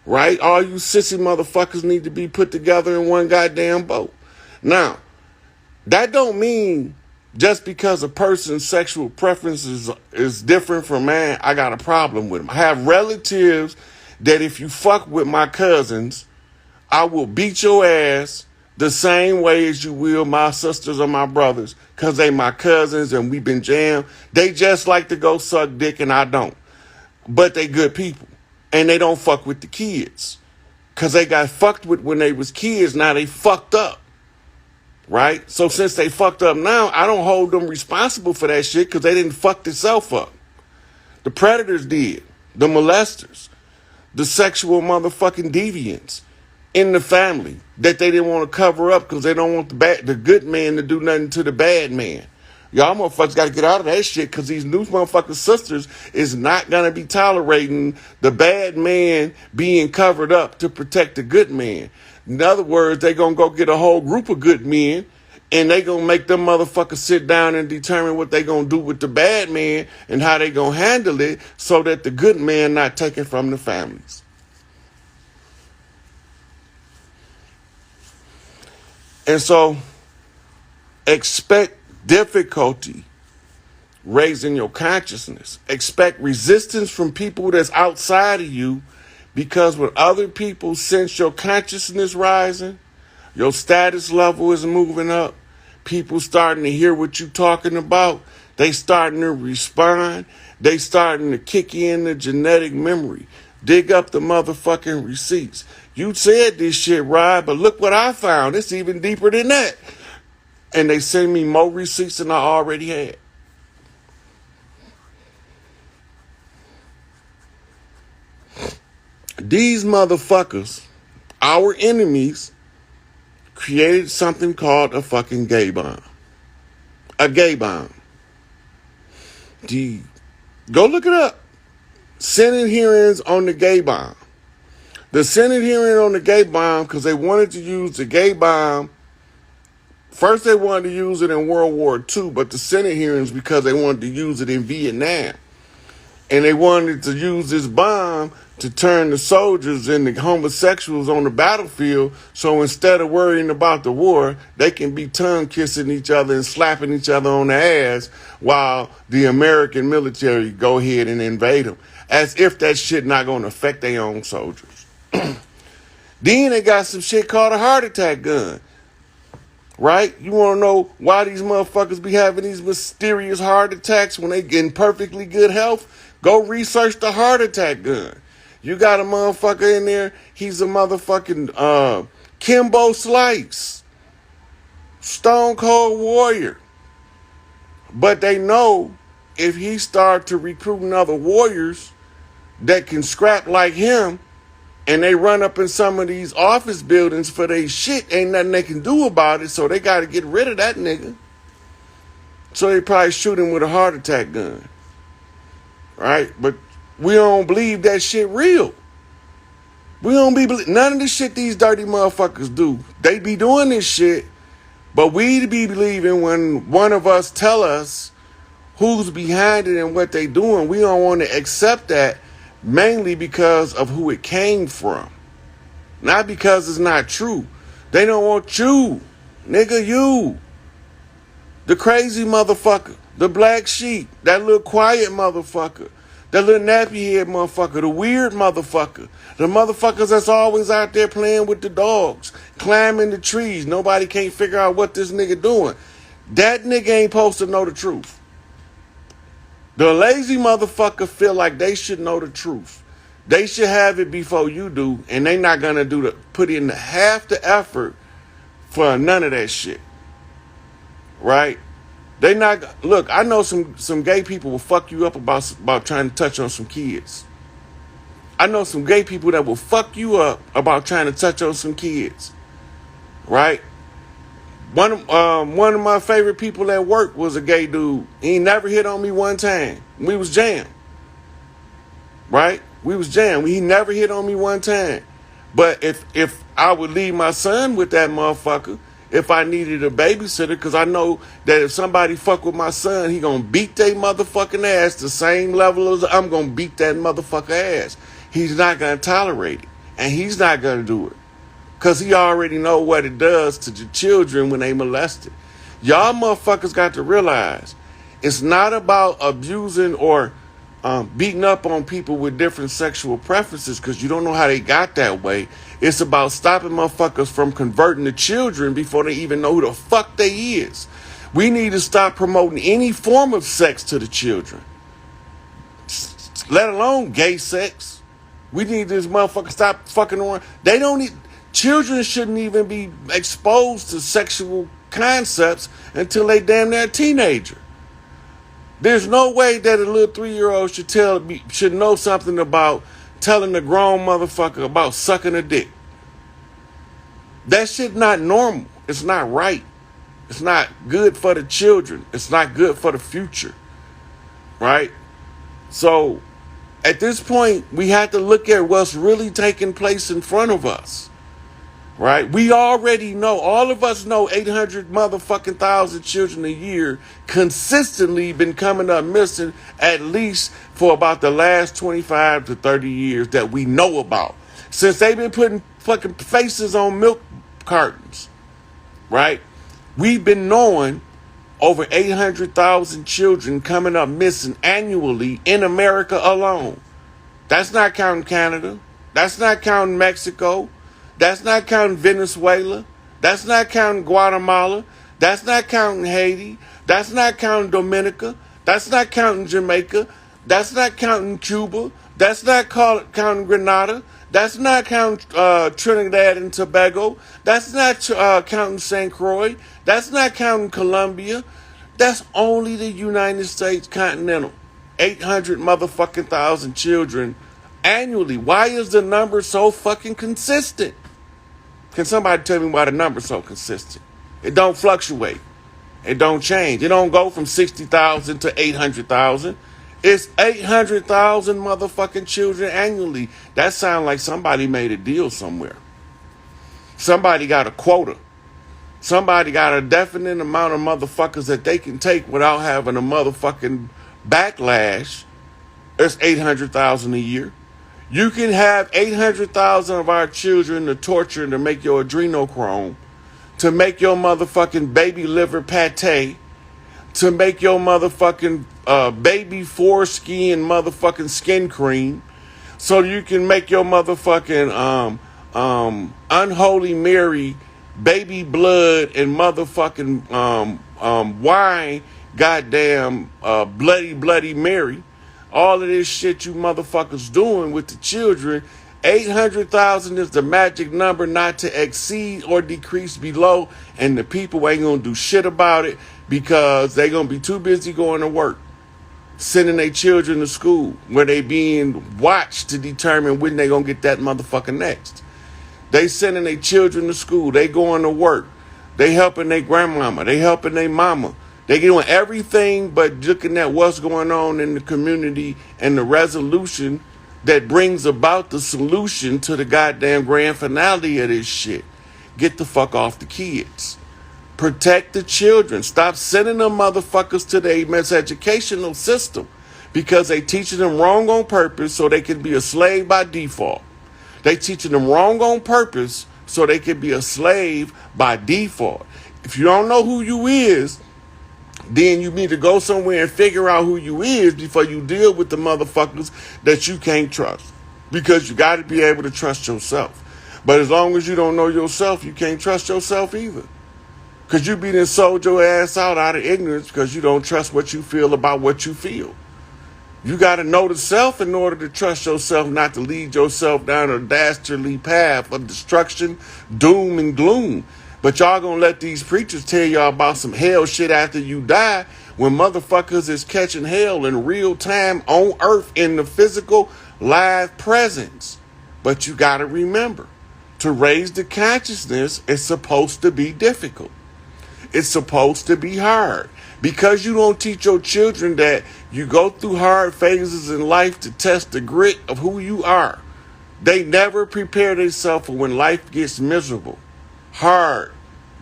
right? All you sissy motherfuckers need to be put together in one goddamn boat. Now, that don't mean just because a person's sexual preference is different from mine, I got a problem with them. I have relatives that if you fuck with my cousins, I will beat your ass the same way as you will my sisters or my brothers, because they my cousins and we been jammed. They just like to go suck dick and I don't. But they good people. And they don't fuck with the kids. Because they got fucked with when they was kids, now they fucked up. Right? So since they fucked up now, I don't hold them responsible for that shit because they didn't fuck themselves up. The predators did. The molesters. The sexual motherfucking deviants in the family that they didn't want to cover up because they don't want the good man to do nothing to the bad man. Y'all motherfuckers got to get out of that shit because these new motherfucking sisters is not going to be tolerating the bad man being covered up to protect the good man. In other words, they going to go get a whole group of good men and they going to make them motherfuckers sit down and determine what they going to do with the bad man and how they going to handle it so that the good man not taken from the families. And so expect difficulty raising your consciousness. Expect resistance from people that's outside of you, because when other people sense your consciousness rising, your status level is moving up, people starting to hear what you're talking about, they starting to respond, they starting to kick in the genetic memory, dig up the motherfucking receipts. You said this shit, Rod, but look what I found. It's even deeper than that. And they send me more receipts than I already had. These motherfuckers, our enemies, created something called a fucking gay bomb. A gay bomb. Go look it up. Senate hearings on the gay bomb. The Senate hearing on the gay bomb, because they wanted to use the gay bomb. First, they wanted to use it in World War II, but the Senate hearings because they wanted to use it in Vietnam. And they wanted to use this bomb to turn the soldiers into homosexuals on the battlefield, so instead of worrying about the war, they can be tongue-kissing each other and slapping each other on the ass while the American military go ahead and invade them, as if that shit not going to affect their own soldiers. Then they got some shit called a heart attack gun. Right? You want to know why these motherfuckers be having these mysterious heart attacks when they get in perfectly good health? Go research the heart attack gun. You got a motherfucker in there, he's a motherfucking Kimbo Slice. Stone Cold Warrior. But they know if he start to recruiting other warriors that can scrap like him and they run up in some of these office buildings for their shit. Ain't nothing they can do about it, so they got to get rid of that nigga. So they probably shoot him with a heart attack gun. Right? But we don't believe that shit real. We don't be none of the shit these dirty motherfuckers do. They be doing this shit, but we be believing when one of us tell us who's behind it and what they doing. We don't want to accept that, mainly because of who it came from. Not because it's not true. They don't want you. Nigga, you. The crazy motherfucker. The black sheep. That little quiet motherfucker. That little nappy head motherfucker. The weird motherfucker. The motherfuckers that's always out there playing with the dogs. Climbing the trees. Nobody can't figure out what this nigga doing. That nigga ain't supposed to know the truth. The lazy motherfucker feel like they should know the truth. They should have it before you do, and they not gonna put in half the effort for none of that shit. Right? They not look. I know some gay people will fuck you up about trying to touch on some kids. I know some gay people that will fuck you up about trying to touch on some kids. Right? One of my favorite people at work was a gay dude. He never hit on me one time. We was jammed. Right? We was jammed. He never hit on me one time. But if I would leave my son with that motherfucker, if I needed a babysitter, because I know that if somebody fuck with my son, he gonna beat their motherfucking ass the same level as I'm gonna beat that motherfucker ass. He's not gonna tolerate it. And he's not gonna do it. Because he already know what it does to the children when they molested. Y'all motherfuckers got to realize it's not about abusing or beating up on people with different sexual preferences because you don't know how they got that way. It's about stopping motherfuckers from converting the children before they even know who the fuck they is. We need to stop promoting any form of sex to the children, let alone gay sex. We need this motherfucker stop fucking around. They don't need... Children shouldn't even be exposed to sexual concepts until they damn near a teenager. There's no way that a little 3-year-old should know something about telling a grown motherfucker about sucking a dick. That shit not normal. It's not right. It's not good for the children. It's not good for the future. Right? So, at this point, we have to look at what's really taking place in front of us. Right? We already know, all of us know 800 motherfucking thousand children a year consistently been coming up missing at least for about the last 25 to 30 years that we know about. Since they've been putting fucking faces on milk cartons. Right? We've been knowing over 800,000 children coming up missing annually in America alone. That's not counting Canada. That's not counting Mexico. That's not counting Venezuela. That's not counting Guatemala. That's not counting Haiti. That's not counting Dominica. That's not counting Jamaica. That's not counting Cuba. That's not counting Grenada. That's not counting Trinidad and Tobago. That's not counting St. Croix. That's not counting Colombia. That's only the United States continental. 800 motherfucking thousand children annually. Why is the number so fucking consistent? Can somebody tell me why the number's so consistent? It don't fluctuate. It don't change. It don't go from 60,000 to 800,000. It's 800,000 motherfucking children annually. That sounds like somebody made a deal somewhere. Somebody got a quota. Somebody got a definite amount of motherfuckers that they can take without having a motherfucking backlash. It's 800,000 a year. You can have 800,000 of our children to torture and to make your adrenochrome, to make your motherfucking baby liver pate, to make your motherfucking baby foreskin motherfucking skin cream, so you can make your motherfucking unholy Mary baby blood and motherfucking wine goddamn bloody Mary. All of this shit you motherfuckers doing with the children. 800,000 is the magic number not to exceed or decrease below, and the people ain't gonna do shit about it because they gonna be too busy going to work. sending their children to school where they being watched to determine when they gonna get that motherfucker next. They sending their children to school. They going to work. They helping their grandmama. They helping their mama. They doing everything but looking at what's going on in the community and the resolution that brings about the solution to the goddamn grand finale of this shit. Get the fuck off the kids. Protect the children. Stop sending them motherfuckers to the miseducational system because they teaching them wrong on purpose so they can be a slave by default. They teaching them wrong on purpose so they can be a slave by default. If you don't know who you is, then you need to go somewhere and figure out who you is before you deal with the motherfuckers that you can't trust. Because you got to be able to trust yourself. But as long as you don't know yourself, you can't trust yourself either. Because you be done sold your ass out of ignorance because you don't trust what you feel about what you feel. You got to know the self in order to trust yourself, not to lead yourself down a dastardly path of destruction, doom, and gloom. But y'all gonna let these preachers tell y'all about some hell shit after you die when motherfuckers is catching hell in real time on earth in the physical live presence. But you gotta remember, to raise the consciousness is supposed to be difficult. It's supposed to be hard. Because you don't teach your children that you go through hard phases in life to test the grit of who you are. They never prepare themselves for when life gets miserable, hard,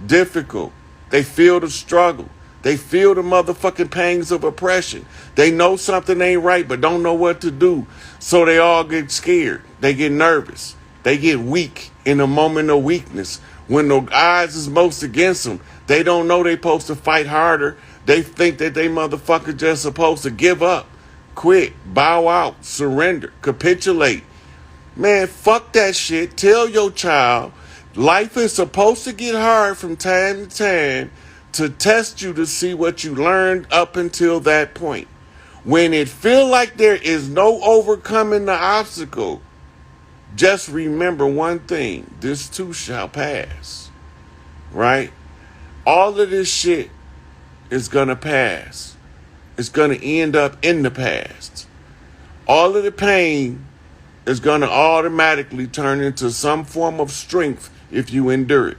difficult. They feel the struggle. They feel the motherfucking pangs of oppression. They know something ain't right but don't know what to do. So they all get scared. They get nervous. They get weak in a moment of weakness. When the odds is most against them, they don't know they supposed to fight harder. They think that they motherfucker just supposed to give up, quit, bow out, surrender, capitulate. Man, fuck that shit. Tell your child life is supposed to get hard from time to time to test you to see what you learned up until that point. When it feel like there is no overcoming the obstacle, just remember one thing. This too shall pass. Right? All of this shit is going to pass. It's going to end up in the past. All of the pain is going to automatically turn into some form of strength if you endure it.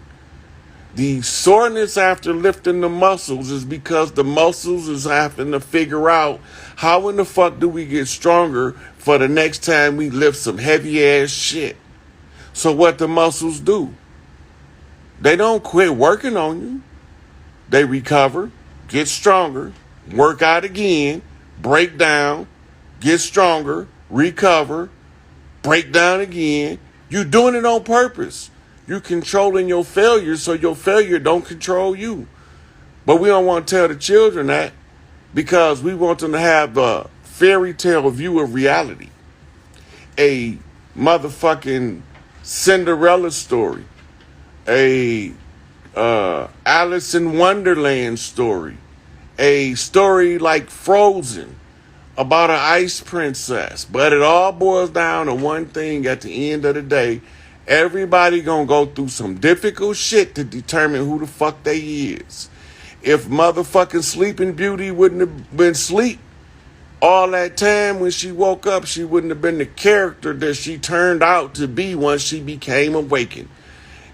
The soreness after lifting the muscles is because the muscles is having to figure out how in the fuck do we get stronger for the next time we lift some heavy ass shit. So what the muscles do? They don't quit working on you. They recover, get stronger, work out again, break down, get stronger, recover, break down again. You're doing it on purpose. You're controlling your failure so your failure don't control you. But we don't want to tell the children that because we want them to have a fairy tale view of reality. A motherfucking Cinderella story. A Alice in Wonderland story. A story like Frozen about an ice princess. But it all boils down to one thing at the end of the day. Everybody gonna go through some difficult shit to determine who the fuck they is. If motherfucking Sleeping Beauty wouldn't have been asleep all that time when she woke up, she wouldn't have been the character that she turned out to be once she became awakened.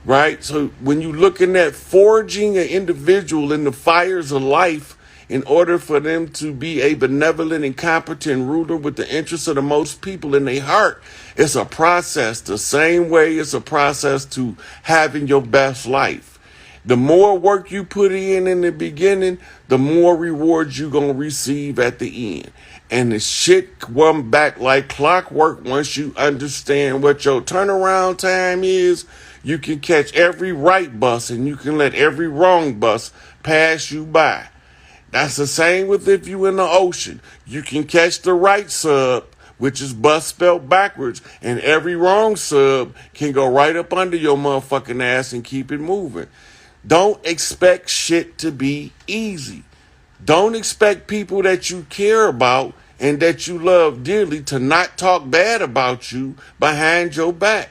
Right? So when you're looking at forging an individual in the fires of life in order for them to be a benevolent and competent ruler with the interests of the most people in their heart, it's a process the same way it's a process to having your best life. The more work you put in the beginning, the more rewards you're going to receive at the end. And the shit come back like clockwork once you understand what your turnaround time is. You can catch every right bus and you can let every wrong bus pass you by. That's the same with if you in the ocean. You can catch the right sub, which is bus spelled backwards, and every wrong sub can go right up under your motherfucking ass and keep it moving. Don't expect shit to be easy. Don't expect people that you care about and that you love dearly to not talk bad about you behind your back.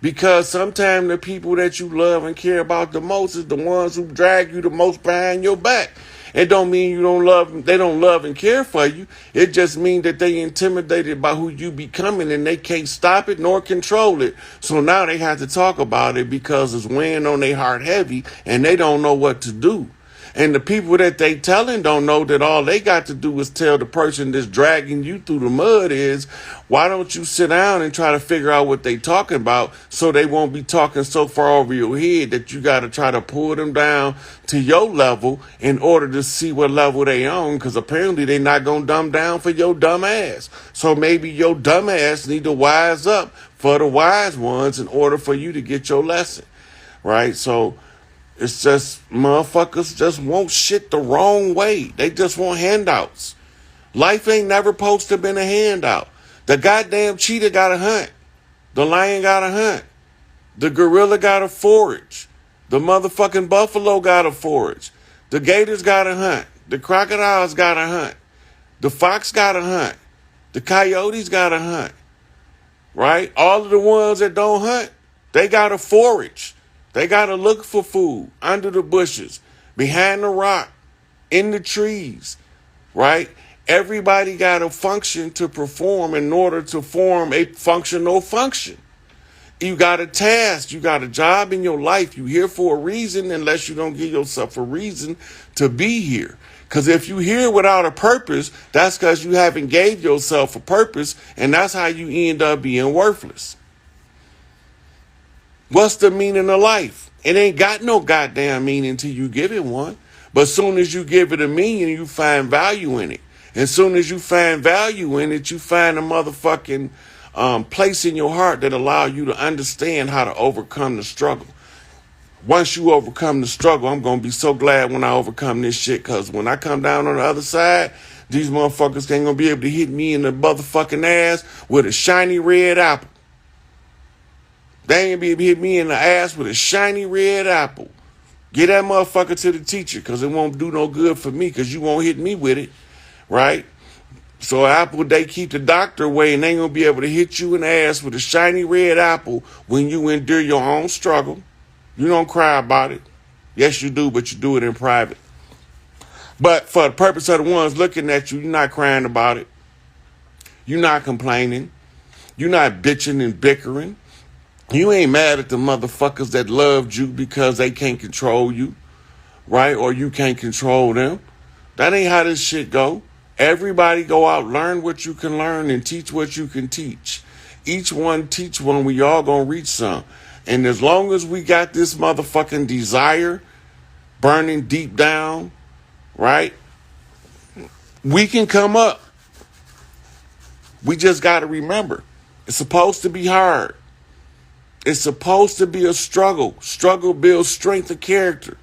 Because sometimes the people that you love and care about the most is the ones who drag you the most behind your back. It don't mean you don't love them. They don't love and care for you. It just means that they intimidated by who you becoming and they can't stop it nor control it. So now they have to talk about it because it's weighing on their heart heavy and they don't know what to do. And the people that they telling don't know that all they got to do is tell the person that's dragging you through the mud is, why don't you sit down and try to figure out what they talking about so they won't be talking so far over your head that you got to try to pull them down to your level in order to see what level they on, because apparently they not going to dumb down for your dumb ass. So maybe your dumb ass need to wise up for the wise ones in order for you to get your lesson, right? So it's just motherfuckers just want shit the wrong way. They just want handouts. Life ain't never supposed to have been a handout. The goddamn cheetah got to hunt. The lion got to hunt. The gorilla got to forage. The motherfucking buffalo got to forage. The gators got to hunt. The crocodiles got to hunt. The fox got to hunt. The coyotes got to hunt. Right? All of the ones that don't hunt, they got to forage. They got to look for food under the bushes, behind the rock, in the trees, right? Everybody got to function to perform in order to form a functional function. You got a task. You got a job in your life. You here for a reason unless you don't give yourself a reason to be here. Because if you here without a purpose, that's because you haven't gave yourself a purpose, and that's how you end up being worthless. What's the meaning of life? It ain't got no goddamn meaning till you give it one. But as soon as you give it a meaning, you find value in it. As soon as you find value in it, you find a motherfucking place in your heart that allow you to understand how to overcome the struggle. Once you overcome the struggle, I'm going to be so glad when I overcome this shit, because when I come down on the other side, these motherfuckers ain't going to be able to hit me in the motherfucking ass with a shiny red apple. They ain't be able to hit me in the ass with a shiny red apple. Get that motherfucker to the teacher, because it won't do no good for me, because you won't hit me with it, right? So apple, they keep the doctor away, and they ain't going to be able to hit you in the ass with a shiny red apple when you endure your own struggle. You don't cry about it. Yes, you do, but you do it in private. But for the purpose of the ones looking at you, you're not crying about it. You're not complaining. You're not bitching and bickering. You ain't mad at the motherfuckers that loved you because they can't control you, right? Or you can't control them. That ain't how this shit go. Everybody go out, learn what you can learn, and teach what you can teach. Each one teach one. We all gonna reach some. And as long as we got this motherfucking desire burning deep down, right? We can come up. We just got to remember, it's supposed to be hard. It's supposed to be a struggle. Struggle builds strength of character.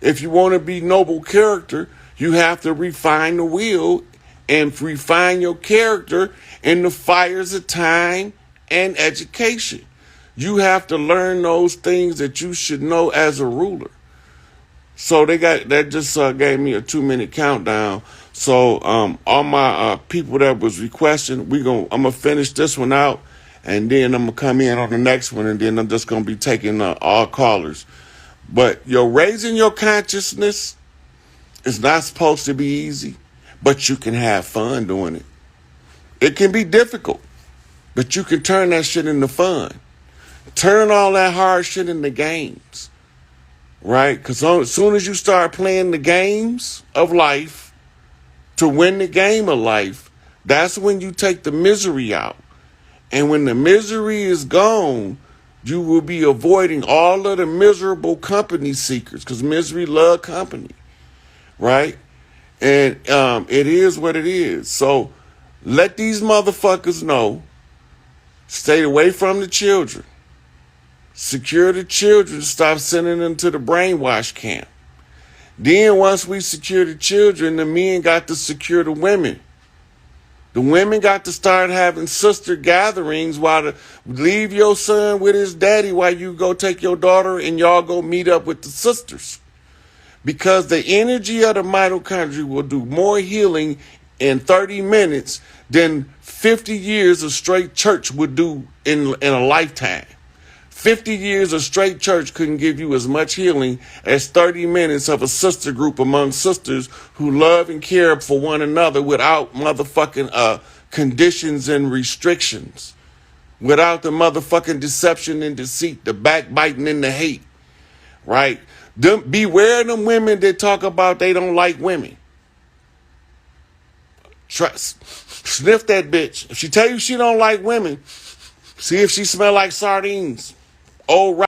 If you want to be noble character, you have to refine the will and refine your character in the fires of time and education. You have to learn those things that you should know as a ruler. So that just gave me a 2-minute countdown. So all my people that was requesting, I'm gonna finish this one out, and then I'm gonna come in on the next one, and then I'm just gonna be taking all callers. But raising your consciousness is not supposed to be easy, but you can have fun doing it. It can be difficult, but you can turn that shit into fun. Turn all that hard shit into games, right? Because as soon as you start playing the games of life to win the game of life, that's when you take the misery out. And when the misery is gone, you will be avoiding all of the miserable company seekers, because misery love company, right? And it is what it is. So let these motherfuckers know, stay away from the children. Secure the children, stop sending them to the brainwash camp. Then once we secure the children, the men got to secure the women. The women got to start having sister gatherings leave your son with his daddy while you go take your daughter and y'all go meet up with the sisters. Because the energy of the mitochondria will do more healing in 30 minutes than 50 years of straight church would do in a lifetime. 50 years of straight church couldn't give you as much healing as 30 minutes of a sister group among sisters who love and care for one another without motherfucking conditions and restrictions. Without the motherfucking deception and deceit, the backbiting and the hate. Right? Beware of them women that talk about they don't like women. Trust. Sniff that bitch. If she tell you she don't like women, see if she smell like sardines. Old